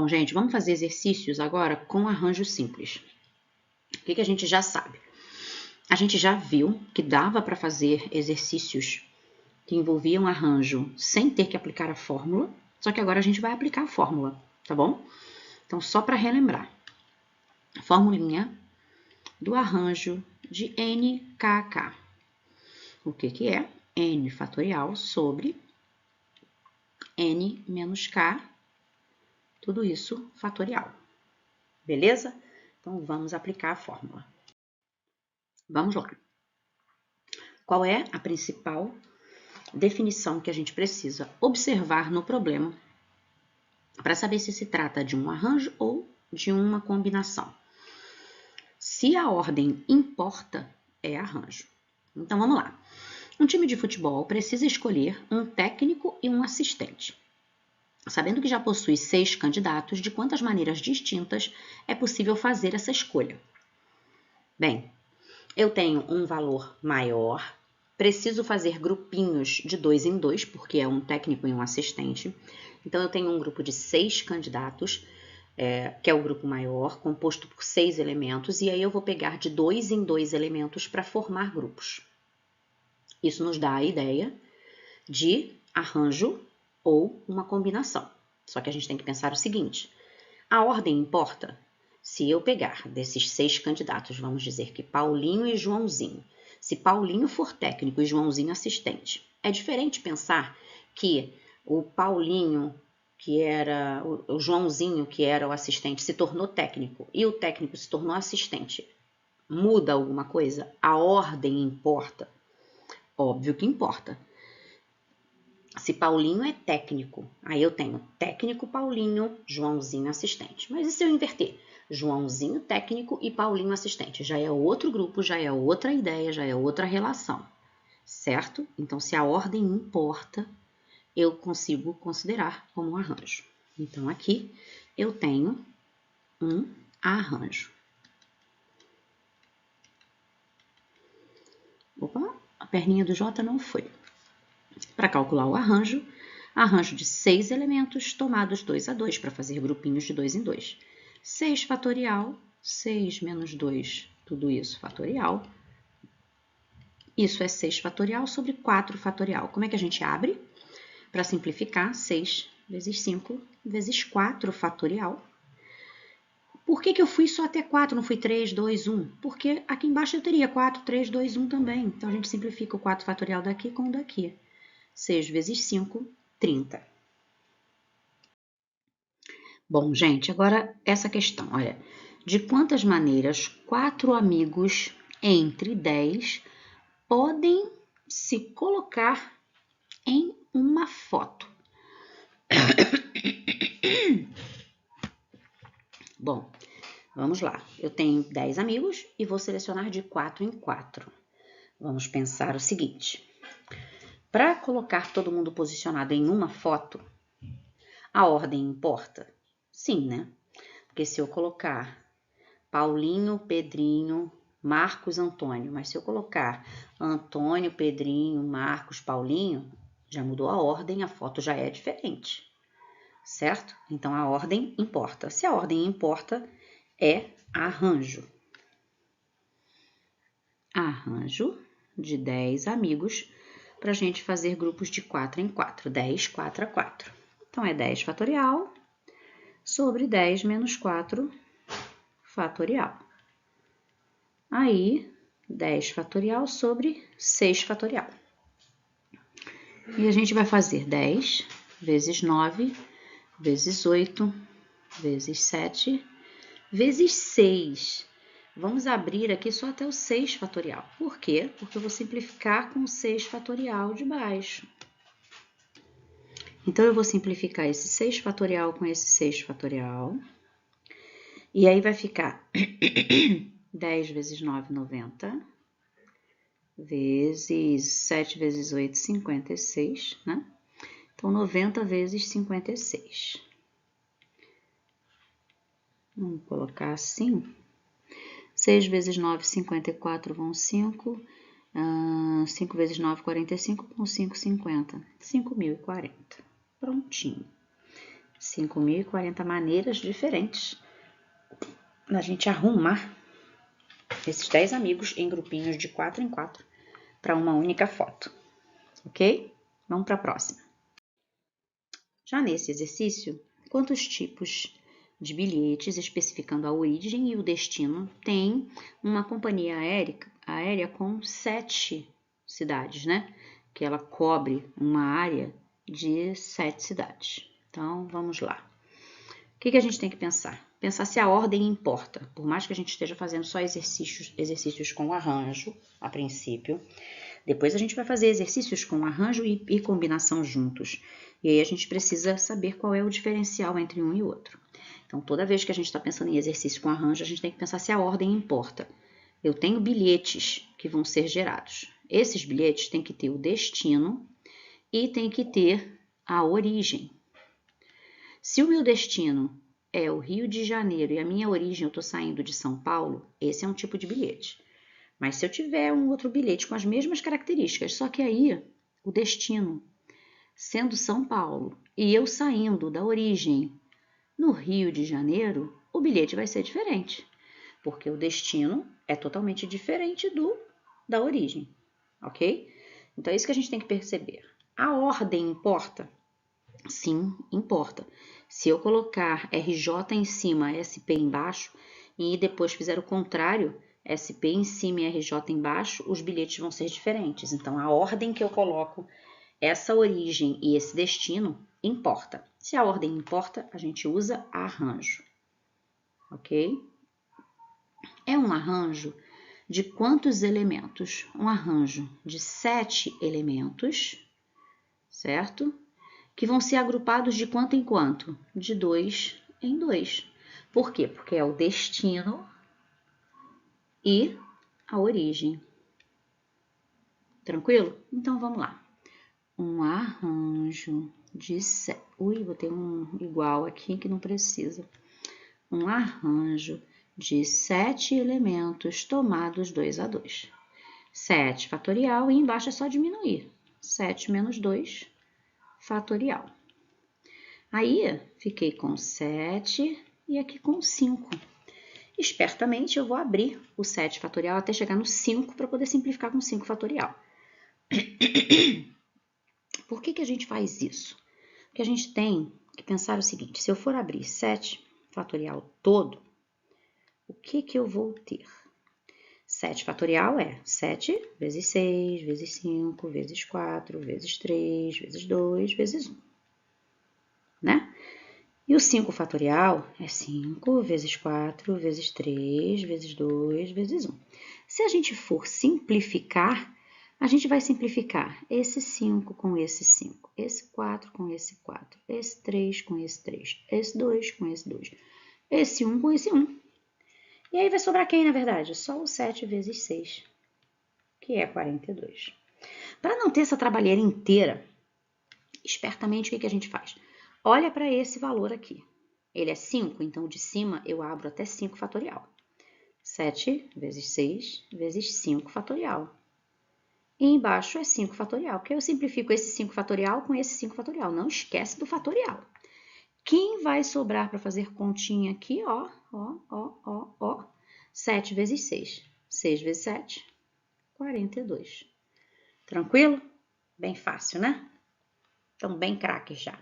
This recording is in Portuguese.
Bom, gente, vamos fazer exercícios agora com arranjo simples. O que a gente já sabe? A gente já viu que dava para fazer exercícios que envolviam arranjo sem ter que aplicar a fórmula, só que agora a gente vai aplicar a fórmula, tá bom? Então, só para relembrar. A formulinha do arranjo de NKK. O que é? N fatorial sobre N menos K, tudo isso fatorial. Beleza? Então, vamos aplicar a fórmula. Vamos lá. Qual é a principal definição que a gente precisa observar no problema para saber se trata de um arranjo ou de uma combinação? Se a ordem importa, é arranjo. Então, vamos lá. Um time de futebol precisa escolher um técnico e um assistente. Sabendo que já possui 6 candidatos, de quantas maneiras distintas é possível fazer essa escolha? Bem, eu tenho um valor maior, preciso fazer grupinhos de 2 em 2, porque é um técnico e um assistente. Então, eu tenho um grupo de 6 candidatos, que é o grupo maior, composto por 6 elementos, e aí eu vou pegar de 2 em 2 elementos para formar grupos. Isso nos dá a ideia de arranjo ou uma combinação. Só que a gente tem que pensar o seguinte: a ordem importa? Se eu pegar desses 6 candidatos, vamos dizer que Paulinho e Joãozinho, se Paulinho for técnico e Joãozinho assistente, é diferente pensar que o Paulinho, que era o Joãozinho, que era o assistente, se tornou técnico e o técnico se tornou assistente. Muda alguma coisa? A ordem importa? Óbvio que importa. Se Paulinho é técnico, aí eu tenho técnico Paulinho, Joãozinho assistente. Mas e se eu inverter? Joãozinho técnico e Paulinho assistente. Já é outro grupo, já é outra ideia, já é outra relação. Certo? Então, se a ordem importa, eu consigo considerar como um arranjo. Então, aqui eu tenho um arranjo. Opa, a perninha do J não foi. Para calcular o arranjo de 6 elementos tomados 2 a 2 para fazer grupinhos de 2 em 2. 6 fatorial, 6 menos 2, tudo isso fatorial. Isso é 6 fatorial sobre 4 fatorial. Como é que a gente abre? Para simplificar, 6 vezes 5 vezes 4 fatorial. Por que eu fui só até 4, não fui 3, 2, 1? Porque aqui embaixo eu teria 4, 3, 2, 1 também. Então, a gente simplifica o 4 fatorial daqui com o daqui. 6 vezes 5, 30. Bom, gente, agora essa questão, olha. De quantas maneiras 4 amigos entre 10 podem se colocar em uma foto? Bom, vamos lá. Eu tenho 10 amigos e vou selecionar de 4 em 4. Vamos pensar o seguinte. Para colocar todo mundo posicionado em uma foto, a ordem importa? Sim, né? Porque se eu colocar Paulinho, Pedrinho, Marcos, Antônio, mas se eu colocar Antônio, Pedrinho, Marcos, Paulinho, já mudou a ordem, a foto já é diferente, certo? Então, a ordem importa. Se a ordem importa, é arranjo. Arranjo de 10 amigos para a gente fazer grupos de 4 em 4, 10, 4 a 4. Então, é 10 fatorial sobre 10 menos 4 fatorial. Aí, 10 fatorial sobre 6 fatorial. E a gente vai fazer 10 vezes 9, vezes 8, vezes 7, vezes 6. Vamos abrir aqui só até o 6 fatorial. Por quê? Porque eu vou simplificar com o 6 fatorial de baixo. Então, eu vou simplificar esse 6 fatorial com esse 6 fatorial. E aí vai ficar 10 vezes 9, 90. Vezes 7 vezes 8, 56, né? Então, 90 vezes 56. Vamos colocar assim. 6 vezes 9, 54, vão 5. 5 vezes 9, 45, vão 5, 50. 5.040. Prontinho. 5.040 maneiras diferentes da gente arrumar esses 10 amigos em grupinhos de 4 em 4 para uma única foto, ok? Vamos para a próxima. Já nesse exercício, quantos tipos de bilhetes, especificando a origem e o destino, tem uma companhia aérea com 7 cidades, né? Que ela cobre uma área de 7 cidades. Então, vamos lá. O que a gente tem que pensar? Pensar se a ordem importa. Por mais que a gente esteja fazendo só exercícios com arranjo, a princípio. Depois a gente vai fazer exercícios com arranjo e combinação juntos. E aí a gente precisa saber qual é o diferencial entre um e outro. Então, toda vez que a gente está pensando em exercício com arranjo, a gente tem que pensar se a ordem importa. Eu tenho bilhetes que vão ser gerados. Esses bilhetes têm que ter o destino e tem que ter a origem. Se o meu destino é o Rio de Janeiro e a minha origem eu estou saindo de São Paulo, esse é um tipo de bilhete. Mas se eu tiver um outro bilhete com as mesmas características, só que aí o destino sendo São Paulo e eu saindo da origem no Rio de Janeiro, o bilhete vai ser diferente, porque o destino é totalmente diferente da origem, ok? Então é isso que a gente tem que perceber. A ordem importa? Sim, importa. Se eu colocar RJ em cima, SP embaixo, e depois fizer o contrário, SP em cima e RJ embaixo, os bilhetes vão ser diferentes. Então, a ordem que eu coloco, essa origem e esse destino, importa. Se a ordem importa, a gente usa arranjo, ok? É um arranjo de quantos elementos? Um arranjo de 7 elementos, certo? Que vão ser agrupados de quanto em quanto? De 2 em 2. Por quê? Porque é o destino e a origem. Tranquilo? Então, vamos lá. Um arranjo de... Ui, botei um igual aqui que não precisa. Um arranjo de 7 elementos tomados 2 a 2. 7 fatorial e embaixo é só diminuir. 7 menos 2 fatorial. Aí, fiquei com 7 e aqui com 5. Espertamente, eu vou abrir o 7 fatorial até chegar no 5 para poder simplificar com 5 fatorial. Por que a gente faz isso? Porque a gente tem que pensar o seguinte, se eu for abrir 7 fatorial todo, o que eu vou ter? 7 fatorial é 7 vezes 6, vezes 5, vezes 4, vezes 3, vezes 2, vezes 1. Né? E o 5 fatorial é 5 vezes 4, vezes 3, vezes 2, vezes 1. Se a gente for simplificar, a gente vai simplificar esse 5 com esse 5, esse 4 com esse 4, esse 3 com esse 3, esse 2 com esse 2, esse 1 com esse 1. E aí vai sobrar quem, na verdade? Só o 7 vezes 6, que é 42. Para não ter essa trabalheira inteira, espertamente o que a gente faz? Olha para esse valor aqui. Ele é 5, então de cima eu abro até 5 fatorial. 7 vezes 6 vezes 5 fatorial. E embaixo é 5 fatorial, porque eu simplifico esse 5 fatorial com esse 5 fatorial. Não esquece do fatorial. Quem vai sobrar para fazer continha aqui? Ó. 7 vezes 6. 6 vezes 7, 42. Tranquilo? Bem fácil, né? Então, bem craque já.